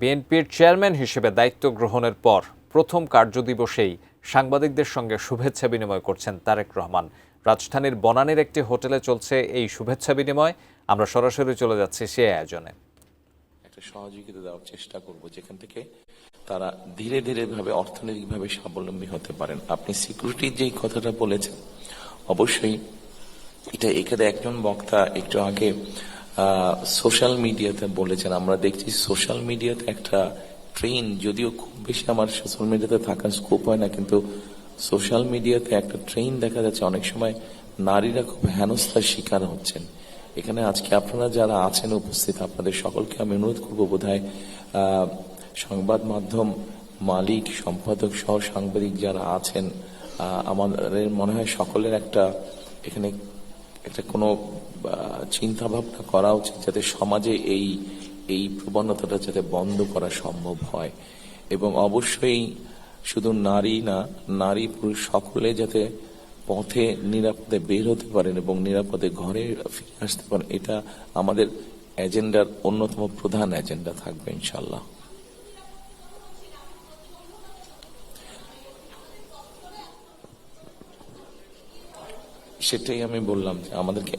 বিএনপির চেয়ারম্যান হিসেবে দায়িত্ব গ্রহণের পর প্রথম কার্যদিবসেই সাংবাদিকদের সঙ্গে শুভেচ্ছা বিনিময় করছেন তারেক রহমান। রাজধানীর বনানীর একটি হোটেলে চলছে এই শুভেচ্ছা বিনিময়। আমরা সরাসরি চলে যাচ্ছি সেই আয়োজনে। একটা সহযোগিতা দেওয়ার চেষ্টা করব যেখান থেকে তারা ধীরে ধীরে ভাবে অর্থনৈতিকভাবে স্বাবলম্বী হতে পারেন। আপনি সিকিউরিটির যে কথাটা বলেছেন, অবশ্যই এটা এখানে একজন বক্তা একটু আগে সোশ্যাল মিডিয়াতে বলেছেন। আমরা দেখছি সোশ্যাল মিডিয়াতে একটা ট্রেন, যদিও খুব বেশি আমার সোশ্যাল মিডিয়াতে থাকার স্কোপ হয় না, কিন্তু সোশ্যাল মিডিয়াতে একটা ট্রেন দেখা যাচ্ছে অনেক সময় নারীরা খুব হেনস্থার শিকার হচ্ছেন। এখানে আজকে আপনারা যারা আছেন উপস্থিত, আপনাদের সকলকে আমি অনুরোধ করবো, বোধহয় সংবাদ মাধ্যম মালিক, সম্পাদক সহ সাংবাদিক যারা আছেন, আমাদের মনে হয় সকলের একটা এখানে একটা কোনো চিন্তা ভাবনা করা উচিত যাতে সমাজে এই প্রবণতাটা যাতে বন্ধ করা সম্ভব হয়। এবং অবশ্যই শুধু নারী না, নারী পুরুষ সকলে যাতে পথে নিরাপদে বের হতে পারেন এবং নিরাপদে ঘরে ফিরে আসতে পারেন, এটা আমাদের এজেন্ডার অন্যতম প্রধান এজেন্ডা থাকবে ইনশাল্লাহ। সেটাই আমি বললাম যে আমাদেরকে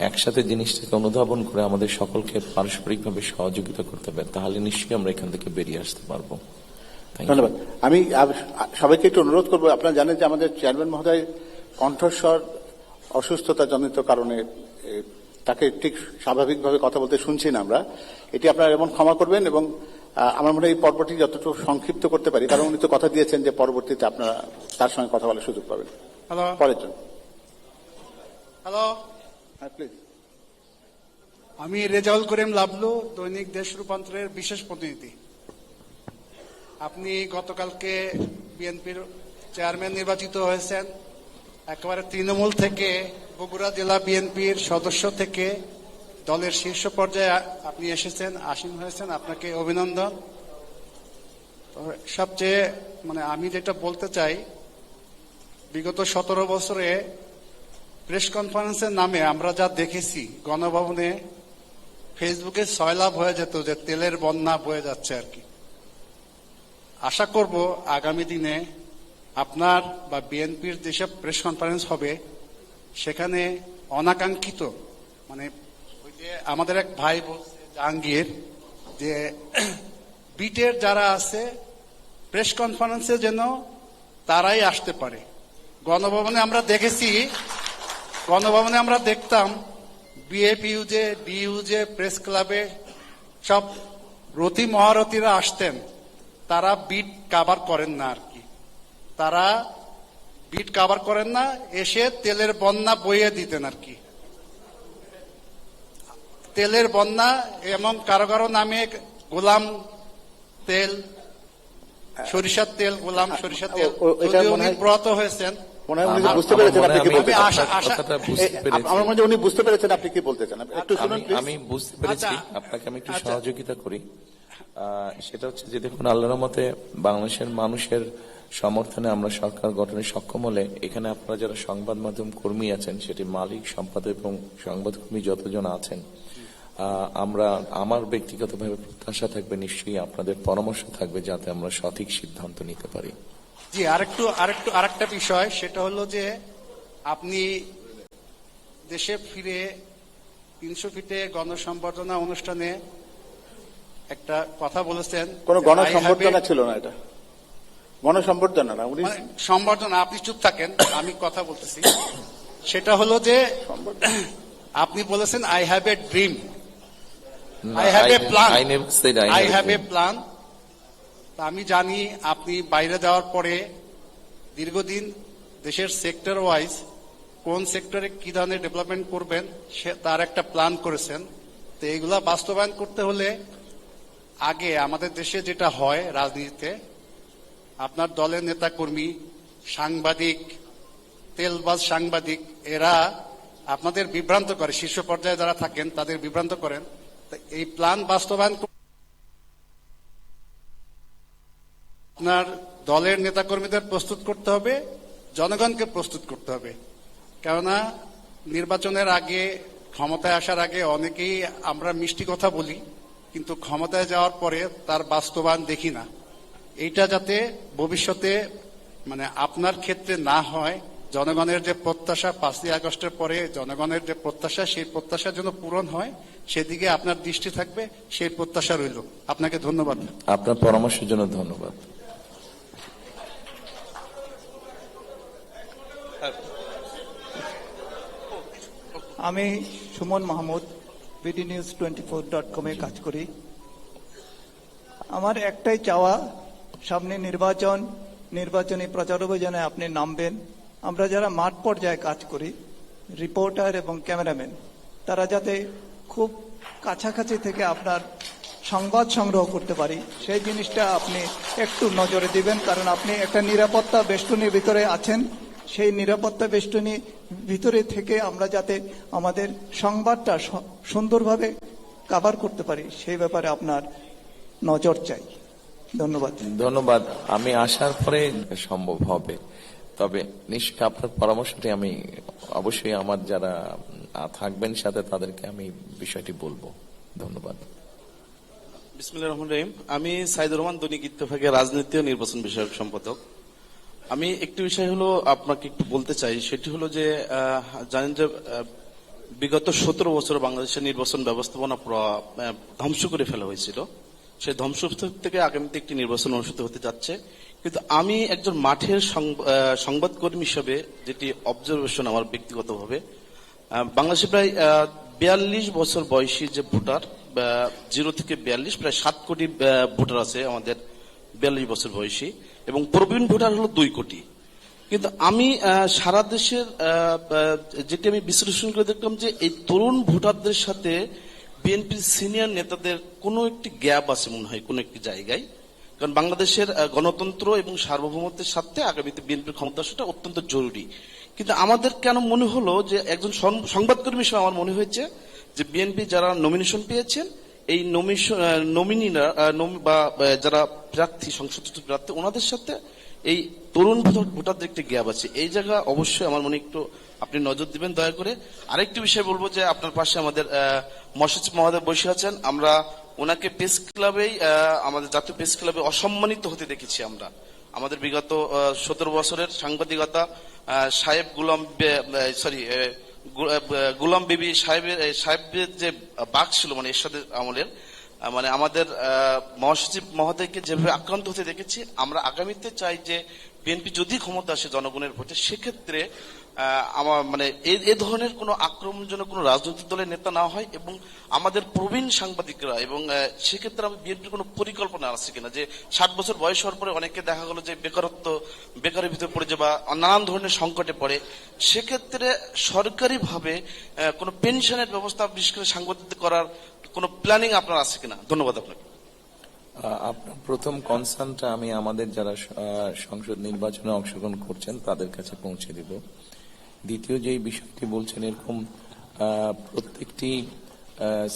একসাথে জিনিসটাকে অনুধাবন করে আমাদের সকলকে পারস্পরিকভাবে সহযোগিতা করতে হবে, তাহলে নিশ্চয়ই আমরা এখান থেকে বেরিয়ে আসতে পারবো। ধন্যবাদ। আমি সবাইকে একটু অনুরোধ করবো, আপনারা জানেন যে আমাদের চেয়ারম্যান মহোদয় কণ্ঠস্বর অসুস্থতা জনিত কারণে তাকে ঠিক স্বাভাবিকভাবে কথা বলতে শুনছি না আমরা। এটি আপনারা এমন ক্ষমা করবেন এবং আমার মনে হয় এই পর্বটি যতটুকু সংক্ষিপ্ত করতে পারি, কারণ উনি তো কথা দিয়েছেন যে পরবর্তীতে আপনারা তার সঙ্গে কথা বলার সুযোগ পাবেন। পরের জন। হ্যালো, হ্যাঁ প্লিজ। আমি রেজাউল করিম লাবলু, দৈনিক দেশ রূপান্তরের বিশেষ প্রতিনিধি। আপনি গতকালকে বিএনপির চেয়ারম্যান নির্বাচিত হয়েছেন। একেবারে তৃণমূল থেকে বগুড়া জেলা বিএনপির সদস্য থেকে দলের শীর্ষ পর্যায়ে আপনি এসেছেন, আসীন হয়েছেন, আপনাকে অভিনন্দন। সবচেয়ে আমি যেটা বলতে চাই, বিগত 17 বছরে প্রেস কনফারেন্সের নামে আমরা যা দেখেছি, গণভবনে ফেসবুকে সয়লাভ হয়ে যেত যে তেলের বন্যা বয়ে যাচ্ছে আর কি। আশা করব আগামী দিনে আপনার বা বিএনপির যেসব প্রেস কনফারেন্স হবে সেখানে অনাকাঙ্ক্ষিত ওই যে আমাদের এক ভাই বলছে জাহাঙ্গীর, যে বিটের যারা আছে প্রেস কনফারেন্সে যেন তারাই আসতে পারে। গণভবনে আমরা দেখতাম বিএপিইউজে, ডিইউজে, প্রেস ক্লাবে সব রতি মহারথীরা আসতেন, তারা বিট কাভার করেন না আর কি। তারা বিট কাভার করেন না, এসে তেলের বন্যা বইয়ে দিতেন আর কি। তেলের বন্যা, এবং কারো কারো নামে গোলাম তেল, সরিষার তেল, গোলাম সরিষার তেল, উনি ব্রত হয়েছেন। বুঝতে পেরেছেন আপনি কি বলতে চান? একটু শুনুন প্লিজ। আমি বুঝতে পেরেছি, আপনাকে আমি একটু সহযোগিতা করি। সেটা হচ্ছে যে দেখুন, আল্লাহর রহমতে বাংলাদেশের মানুষের সমর্থনে আমরা সরকার গঠনে সক্ষম হলে এখানে আপনারা যারা সংবাদ মাধ্যম কর্মী আছেন, সেটি মালিক, সম্পাদক এবং সংবাদকর্মী যতজন আছেন, আমার ব্যক্তিগতভাবে প্রত্যাশা থাকবে নিশ্চয়ই আপনাদের পরামর্শ থাকবে যাতে আমরা সঠিক সিদ্ধান্ত নিতে পারি। জি, আরেকটা বিষয়, সেটা হলো যে আপনি দেশে ফিরে 300 ফিটে গণসংবর্ধনা অনুষ্ঠানে একটা কথা বলেছেন। কোন গণসংবর্ধনা ছিল না, এটা গণসংবর্ধনা না, উনি সংবর্ধনা। আপনি চুপ থাকেন, আমি কথা বলতেছি। সেটা হলো যে আপনি বলেছেন I have a dream, I have a plan, I have a plan. আমি জানি আপনি বাইরে যাওয়ার পরে দীর্ঘদিন দেশের সেক্টর ওয়াইজ কোন সেক্টরে কি ধরনের ডেভেলপমেন্ট করবেন তার একটা প্ল্যান করেছেন। তো এইগুলা বাস্তবায়ন করতে হলে আগে আমাদের দেশে যেটা হয় রাজনীতিতে, আপনার দলের নেতা কর্মী, সাংবাদিক, তেলবাজ সাংবাদিক, এরা আপনাদের বিভ্রান্ত করে, শীর্ষ পর্যায়ে যারা থাকেন তাদের বিভ্রান্ত করেন। এই প্ল্যান বাস্তবায়ন আপনার দলের নেতাকর্মীদের প্রস্তুত করতে হবে, জনগণকে প্রস্তুত করতে হবে। কেননা নির্বাচনের আগে, ক্ষমতায় আসার আগে অনেকেই আমরা মিষ্টি কথা বলি, কিন্তু ক্ষমতায় যাওয়ার পরে তার বাস্তবায়ন দেখি না। এইটা যাতে ভবিষ্যতে মানে আপনার ক্ষেত্রে না হয়, জনগণের যে প্রত্যাশা 5ই আগস্টের পরে জনগণের যে প্রত্যাশা, সেই প্রত্যাশা যেন পূরণ হয়, সেদিকে আপনার দৃষ্টি থাকবে, সেই প্রত্যাশা রইল। আপনাকে ধন্যবাদ। আপনার পরামর্শের জন্য ধন্যবাদ। আমি সুমন মাহমুদ, bdnews24.com-এ কাজ করি। আমার একটাই চাওয়া, সামনে নির্বাচনী প্রচার অভিযানে আপনি নামবেন। আমরা যারা মাঠ পর্যায়ে কাজ করি, রিপোর্টার এবং ক্যামেরাম্যান, তারা যাতে খুব কাছাকাছি থেকে আপনার সংবাদ সংগ্রহ করতে পারি, সেই জিনিসটা আপনি একটু নজরে দিবেন। কারণ আপনি একটা নিরাপত্তা বেষ্টনীর ভিতরে আছেন, সেই নিরাপত্তা বেষ্টনী ভিতরে থেকে আমরা যাতে আমাদের সংবাদটা সুন্দরভাবে কভার করতে পারি, সেই ব্যাপারে আপনার নজর চাই। ধন্যবাদ। ধন্যবাদ। আমি আসার পরে সম্ভব হবে, তবে নিশ্চয়ই আপনার পরামর্শটি আমি অবশ্যই আমার যারা থাকবেন সাথে তাদেরকে আমি বিষয়টি বলবো। ধন্যবাদ। বিসমিল্লাহির রহমানির রহিম। আমি সাইদুর রহমান, দৈনিক ইত্তেফাকের রাজনীতি ও নির্বাচন বিষয়ক সম্পাদক। আমি একটি বিষয় হলো আপনাকে একটু বলতে চাই, সেটি হলো যে জানেন যে বিগত 17 বছর বাংলাদেশের নির্বাচন ব্যবস্থাপনা ধ্বংস করে ফেলা হয়েছিল। সেই ধ্বংস থেকে আগামীতে একটি নির্বাচন অনুষ্ঠিত হতে যাচ্ছে। কিন্তু আমি একজন মাঠের সংবাদকর্মী হিসেবে, যেটি অবজারভেশন আমার ব্যক্তিগতভাবে, বাংলাদেশে প্রায় 42 বছর বয়সী যে ভোটার, 0 থেকে 42, প্রায় 7 কোটি ভোটার আছে আমাদের 42 বছর বয়সী, এবং প্রবীণ ভোটার হলো 2 কোটি। কিন্তু আমি সারা দেশের যেটি আমি বিশ্লেষণ করে দেখলাম যে এই তরুণ ভোটারদের সাথে বিএনপির সিনিয়র নেতাদের কোনো একটি গ্যাপ আছে মনে হয় কোনো একটি জায়গায়। কারণ বাংলাদেশের গণতন্ত্র এবং সার্বভৌমত্বের সাথে আগামীতে বিএনপির ক্ষমতা আসাটা অত্যন্ত জরুরি। কিন্তু আমাদের কেন মনে হলো যে একজন সংবাদকর্মী হিসেবে আমার মনে হয়েছে যে বিএনপি যারা নমিনেশন পেয়েছেন, এই নমিনিরা বা যারা প্রার্থী, সংসদ প্রার্থী, ওনাদের সাথে এই তরুণ ভোটারদের একটি গ্যাপ আছে। এই জায়গা অবশ্যই আমার মনে একটু আপনি নজর দিবেন দয়া করে। আরেকটি বিষয় বলবো যে আপনার পাশে আমাদের মহাসচিব মহোদয় বসে আছেন। আমরা ওনাকে প্রেস ক্লাবেই, আমাদের জাতীয় প্রেস ক্লাবে অসম্মানিত হতে দেখেছি আমরা। আমাদের বিগত 17 বছরের সাংবাদিকতা সাহেব গুলাম বিবি সাহেবের যে বাক ছিল, মানে এরশাদের আমলের, মানে আমাদের মহাসচিব মহোদয়কে যেভাবে আক্রান্ত হতে দেখেছি, আমরা আগামীতে চাই যে বিএনপি যদি ক্ষমতা আসে জনগণের ভোটে, সেক্ষেত্রে আমার মানে এই ধরনের কোনো আক্রমণজনক কোনো রাজনৈতিক দলের নেতা না হয়, এবং আমাদের প্রবীণ সাংবাদিকরা, এবং সেক্ষেত্রে আমি বিএনপির কোনো পরিকল্পনা আছে কিনা যে 60 বছর বয়স হওয়ার পরে অনেকে দেখা গেল যে বেকারের ভিতরে পড়ে যায় বা নানান ধরনের সংকটে পড়ে, সেক্ষেত্রে সরকারিভাবে কোনো পেনশনের ব্যবস্থা বিশেষ করে সাংবাদিকদের করার কোনো প্ল্যানিং আপনার আছে কিনা? ধন্যবাদ আপনাকে। আপনার প্রথম কনসার্নটা আমি আমাদের যারা সংসদ নির্বাচনে অংশগ্রহণ করছেন তাদের কাছে পৌঁছে দিব। দ্বিতীয় যেই বিষয়টি বলছেন, এরকম প্রত্যেকটি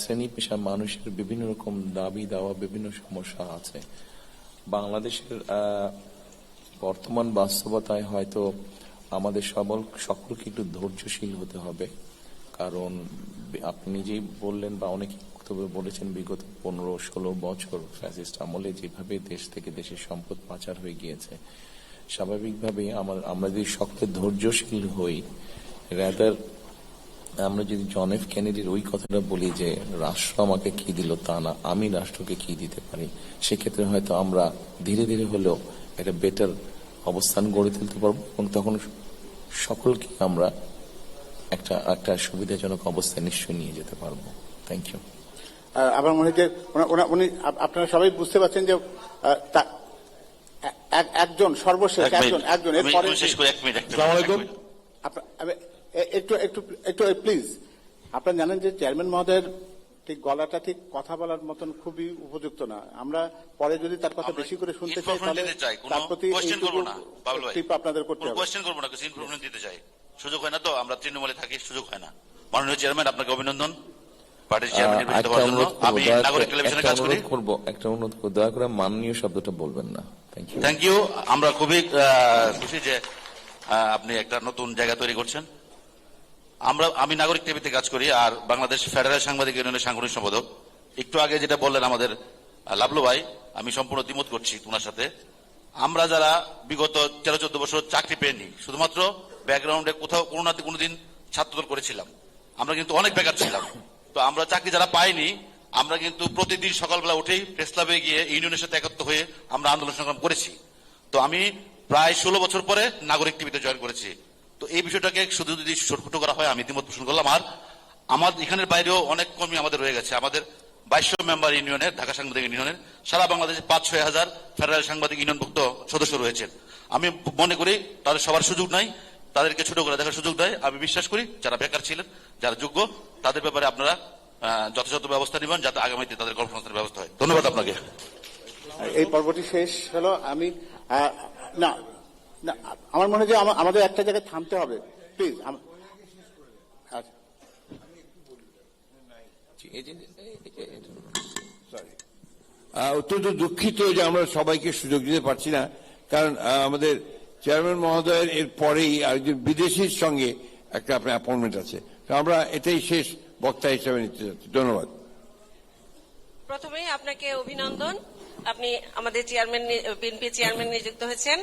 শ্রেণী পেশার মানুষের বিভিন্ন রকম দাবি দাওয়া, বিভিন্ন সমস্যা আছে। বাংলাদেশের বর্তমান বাস্তবতায় হয়তো আমাদের সকলকে একটু ধৈর্যশীল হতে হবে। কারণ আপনি নিজেই বললেন বা অনেকে বক্তব্য বলেছেন, বিগত 15-16 বছর ফ্যাসিস্ট আমলে যেভাবে দেশ থেকে দেশের সম্পদ পাচার হয়ে গিয়েছে, স্বাভাবিকভাবে আমরা যদি সকলে ধৈর্যশীল হই, রাদার আমরা যদি জন এফ কেনেডির ওই কথাটা বলি যে রাষ্ট্র আমাকে কি দিল তা না, আমি রাষ্ট্রকে কি দিতে পারি, সেক্ষেত্রে হয়তো আমরা ধীরে ধীরে হলেও একটা বেটার অবস্থান গড়ে তুলতে পারবো, এবং তখন সকলকে আমরা একটা সুবিধাজনক অবস্থায় নিশ্চয়ই নিয়ে যেতে পারবো। Thank you. আমার মনে হয় যে উনি, আপনারা সবাই বুঝতে পারছেন যে একজন সর্বশেষ একজন এরপরে একটু প্লিজ। আপনারা জানেন যে চেয়ারম্যান মহোদয়ের ঠিক গলাটা ঠিক কথা বলার মতন খুবই উপযুক্ত না। আমরা পরে যদি তার কথা বেশি করে শুনতে চাই তাহলে তার প্রতি টিপ আপনাদের করতে হবে। কোয়েশ্চেন করবো না, কিছু ইনফরমেশন দিতে চাই। সুযোগ হয় না তো, আমরা তৃণমূলে থাকি, সুযোগ হয় না। মাননীয় চেয়ারম্যান, আপনাকে অভিনন্দন পার্টির চেয়ারম্যান নির্বাচিত হওয়ার জন্য। আমি নাগরিক টেলিভিশনে কাজ করি। একটা অনুরোধ করব, দয়া করে মাননীয় শব্দটা বলবেন না। Thank you. আমরা খুবই খুশি যে আপনি একটা নতুন জায়গা তৈরি করছেন। আমি নাগরিক টিভিতে কাজ করি, আর বাংলাদেশ ফেডারেল সাংবাদিক ইউনিয়নের সাংগঠনিক সম্পাদক। একটু আগে যেটা বললেন আমাদের লাভলু ভাই, আমি সম্পূর্ণ দ্বিমত করছি ওনার সাথে। আমরা যারা বিগত 13-14 বছর চাকরি পেয়েনি, শুধুমাত্র ব্যাকগ্রাউন্ডে কোথাও কোনো না কোনোদিন ছাত্রদল করেছিলাম, আমরা কিন্তু অনেক বেকার ছিলাম। তো আমরা চাকরি যারা পাইনি, আমরা কিন্তু প্রতিদিন সকালবেলা উঠেই প্রেস ক্লাবে গিয়ে ইউনিয়নের সাথে একত্র হয়ে আমরা আন্দোলন সংগ্রাম করেছি। তো আমি প্রায় 16 বছর পরে নাগরিক টিভিতে জয়েন করেছি। তো এই বিষয়টাকে শুধু যদি ছোট করা হয়, আমি দ্বিমত পোষণ করলাম। আর আমাদের এখানের বাইরেও অনেক কর্মী আমাদের রয়ে গেছে। আমাদের 2200 মেম্বার ইউনিয়নের, ঢাকা সাংবাদিক ইউনিয়নের সারা বাংলাদেশে 5-6 হাজার ফেডারেল সাংবাদিক ইউনিয়নভুক্ত সদস্য রয়েছেন। আমি মনে করি তাদের সবার সুযোগ নাই, তাদেরকে ছোট করে দেখার সুযোগ দেয়। আমি বিশ্বাস করি যারা বেকার ছিলেন, যারা যোগ্য, তাদের ব্যাপারে আপনারা যথাযথ ব্যবস্থা নেবেন, যাতে আগামীতে তাদের কর্মসংস্থানের ব্যবস্থা হয়। ধন্যবাদ আপনাকে। এই পর্বটি শেষ হলো। আমি না না আমার মনে হয় যে আমাদের একটা জায়গায় থামতে হবে, প্লিজ। অত্যন্ত দুঃখিত যে আমরা সবাইকে সুযোগ দিতে পারছি না, কারণ আমাদের চেয়ারম্যান মহোদয়ের এর পরেই আরেকজন বিদেশির সঙ্গে একটা আপনার অ্যাপয়েন্টমেন্ট আছে। তো আমরা এটাই শেষ বক্তা হিসেবে নিতে যাচ্ছি। ধন্যবাদ। প্রথমেই আপনাকে অভিনন্দন, আপনি আমাদের চেয়ারম্যান, বিএনপি চেয়ারম্যান নিযুক্ত হয়েছেন।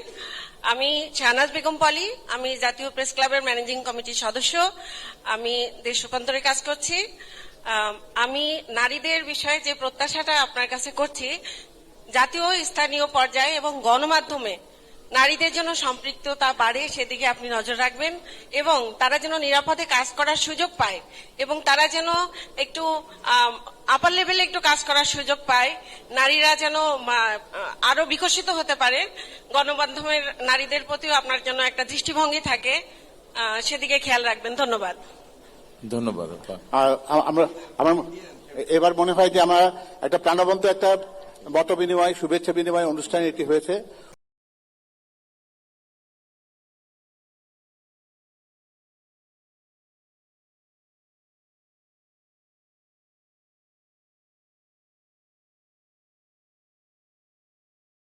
আমি শাহনাজ বেগম পলি, আমি জাতীয় প্রেস ক্লাবের ম্যানেজিং কমিটির সদস্য। আমি দেশ রূপান্তরে কাজ করছি। আমি নারীদের বিষয়ে যে প্রত্যাশাটা আপনার কাছে করছি, জাতীয় স্থানীয় পর্যায়ে এবং গণমাধ্যমে নারীদের জন্য সম্পৃক্ততা বাড়ে, সেদিকে আপনি নজর রাখবেন এবং তারা যেন নিরাপদে কাজ করার সুযোগ পায় এবং তারা যেন একটু আপার লেভেলে একটু কাজ করার সুযোগ পায়, নারীরা যেন আরো বিকশিত হতে পারে। গণমাধ্যমের নারীদের প্রতিও আপনার জন্য একটা দৃষ্টিভঙ্গি থাকে, সেদিকে খেয়াল রাখবেন। ধন্যবাদ। ধন্যবাদ। আমার এবার মনে হয় যে আমরা একটা প্রাণবন্ত একটা মত বিনিময়, শুভেচ্ছা বিনিময় অনুষ্ঠান এটি হয়েছে।